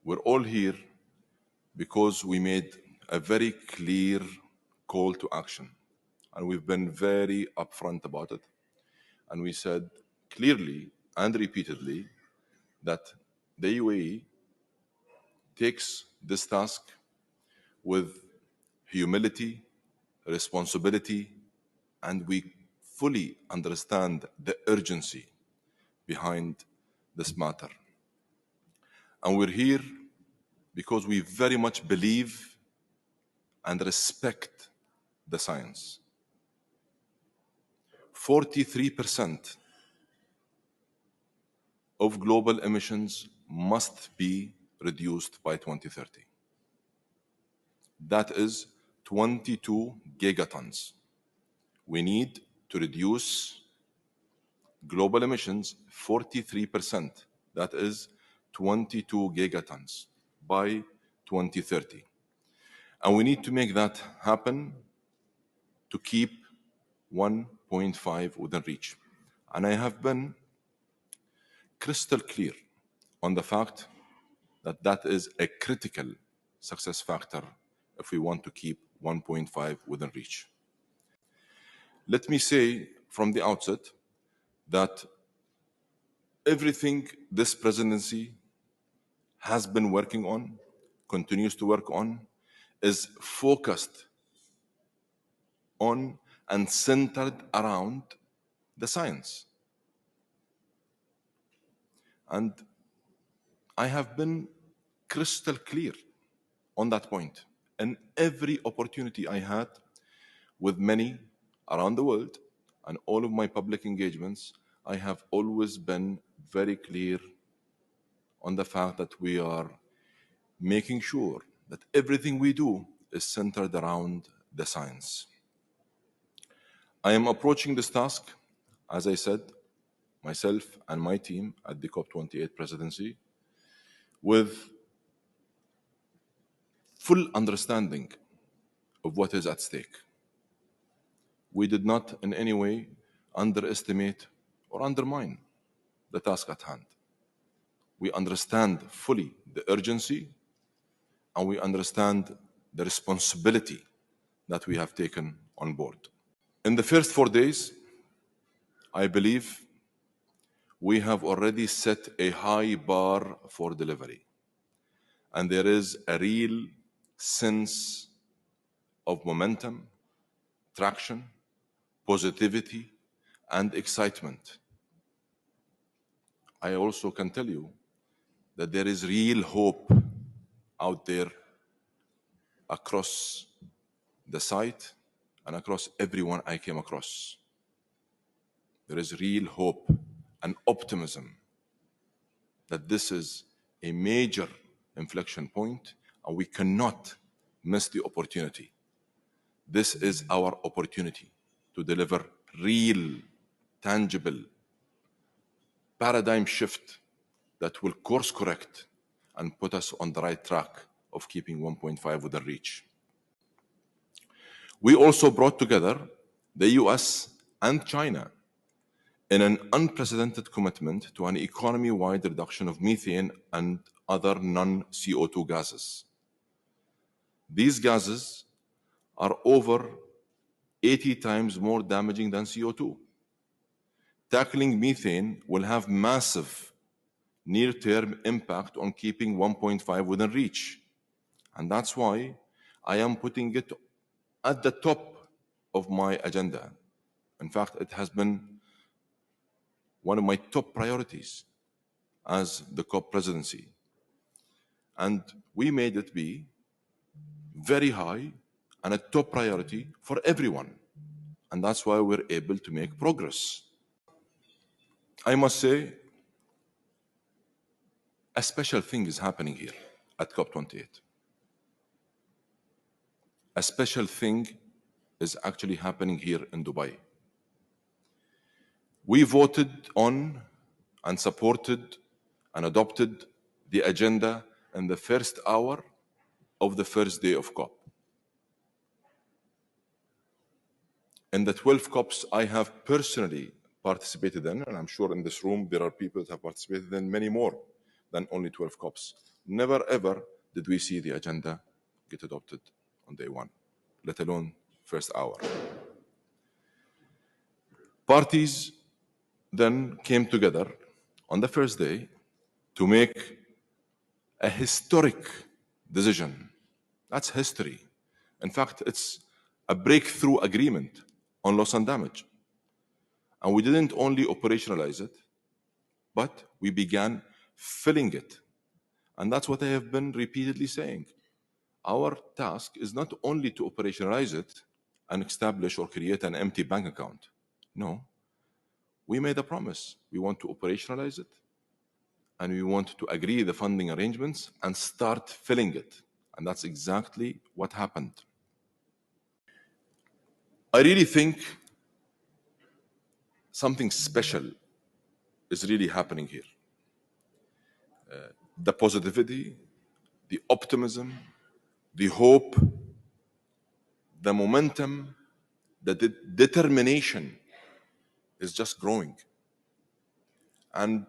We're all here because we made a very clear call to action, and we've been very upfront about it. And we said clearly and repeatedly that the UAE takes this task with humility, responsibility, and we fully understand the urgency behind this matter. And we're here because we very much believe and respect the science. 43% of global emissions must be reduced by 2030. That is 22 gigatons. We need to reduce global emissions 43%. That is 22 gigatons by 2030. And we need to make that happen to keep 1.5 within reach. And I have been crystal clear on the fact that that is a critical success factor if we want to keep 1.5 within reach. Let me say from the outset that everything this presidency has been working on, continues to work on, is focused on and centered around the science. And I have been crystal clear on that point. And every opportunity I had with many around the world and all of my public engagements, I have always been very clear on the fact that we are making sure that everything we do is centered around the science. I am approaching this task, as I said, myself and my team at the COP28 presidency, with full understanding of what is at stake. We did not in any way underestimate or undermine the task at hand. We understand fully the urgency, and we understand the responsibility that we have taken on board. In the first 4 days, I believe we have already set a high bar for delivery. And there is a real sense of momentum, traction, positivity, and excitement. I also can tell you that there is real hope out there across the site and across everyone I came across. There is real hope and optimism that this is a major inflection point, and we cannot miss the opportunity. This is our opportunity to deliver real, tangible paradigm shift that will course correct and put us on the right track of keeping 1.5 within reach. We also brought together the US and China in an unprecedented commitment to an economy-wide reduction of methane and other non-CO2 gases. These gases are over 80 times more damaging than CO2. Tackling methane will have massive near-term impact on keeping 1.5 within reach. And that's why I am putting it at the top of my agenda. In fact, it has been one of my top priorities as the COP presidency. And we made it be very high and a top priority for everyone. And that's why we're able to make progress. I must say, a special thing is happening here at COP28. A special thing is actually happening here in Dubai. We voted on and supported and adopted the agenda in the first hour of the first day of COP. In the 12 COPs I have personally participated in, and I'm sure in this room there are people that have participated in many more than only 12 COPs. never ever did we see the agenda get adopted on day one, let alone first hour. Parties then came together on the first day to make a historic decision. That's history. In fact, it's a breakthrough agreement on loss and damage. And we didn't only operationalize it, but we began filling it. And that's what I have been repeatedly saying. Our task is not only to operationalize it and establish or create an empty bank account. No, we made a promise. We want to operationalize it, and we want to agree the funding arrangements and start filling it. And that's exactly what happened. I really think something special is really happening here. The positivity, the optimism, the hope, the momentum, the determination is just growing. And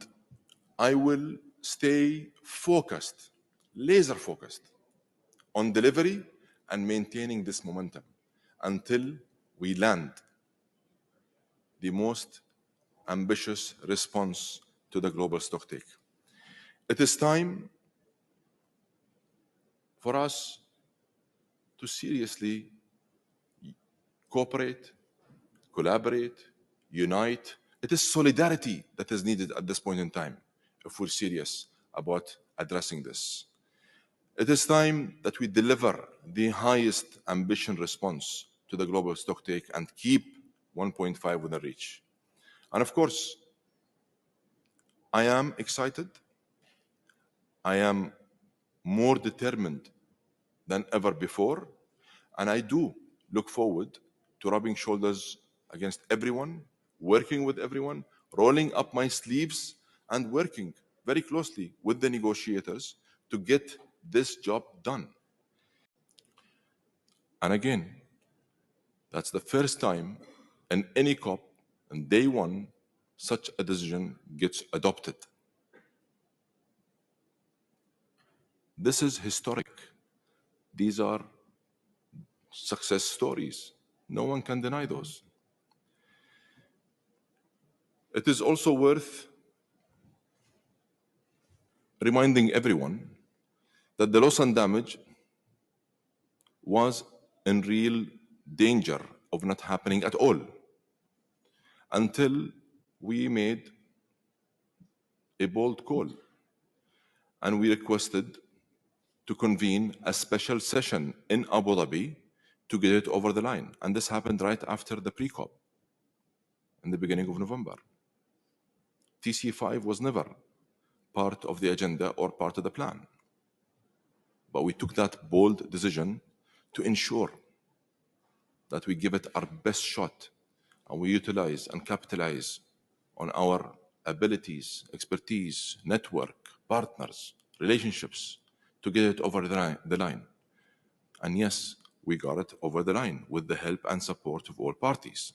I will stay focused, laser focused on delivery and maintaining this momentum until we land the most ambitious response to the global stocktake. It is time for us to seriously cooperate, collaborate, unite. It is solidarity that is needed at this point in time if we're serious about addressing this. It is time that we deliver the highest ambition response to the global stocktake and keep 1.5 within reach. And of course, I am excited. I am more determined than ever before. And I do look forward to rubbing shoulders against everyone, working with everyone, rolling up my sleeves and working very closely with the negotiators to get this job done. And again, that's the first time in any COP on day one such a decision gets adopted. This is historic. These are success stories. No one can deny those. It is also worth reminding everyone that the loss and damage was in real danger of not happening at all until we made a bold call and we requested to convene a special session in Abu Dhabi to get it over the line. And this happened right after the pre-COP in the beginning of November. TC5 was never part of the agenda or part of the plan. But we took that bold decision to ensure that we give it our best shot and we utilize and capitalize on our abilities, expertise, network, partners, relationships to get it over the line. And yes, we got it over the line with the help and support of all parties.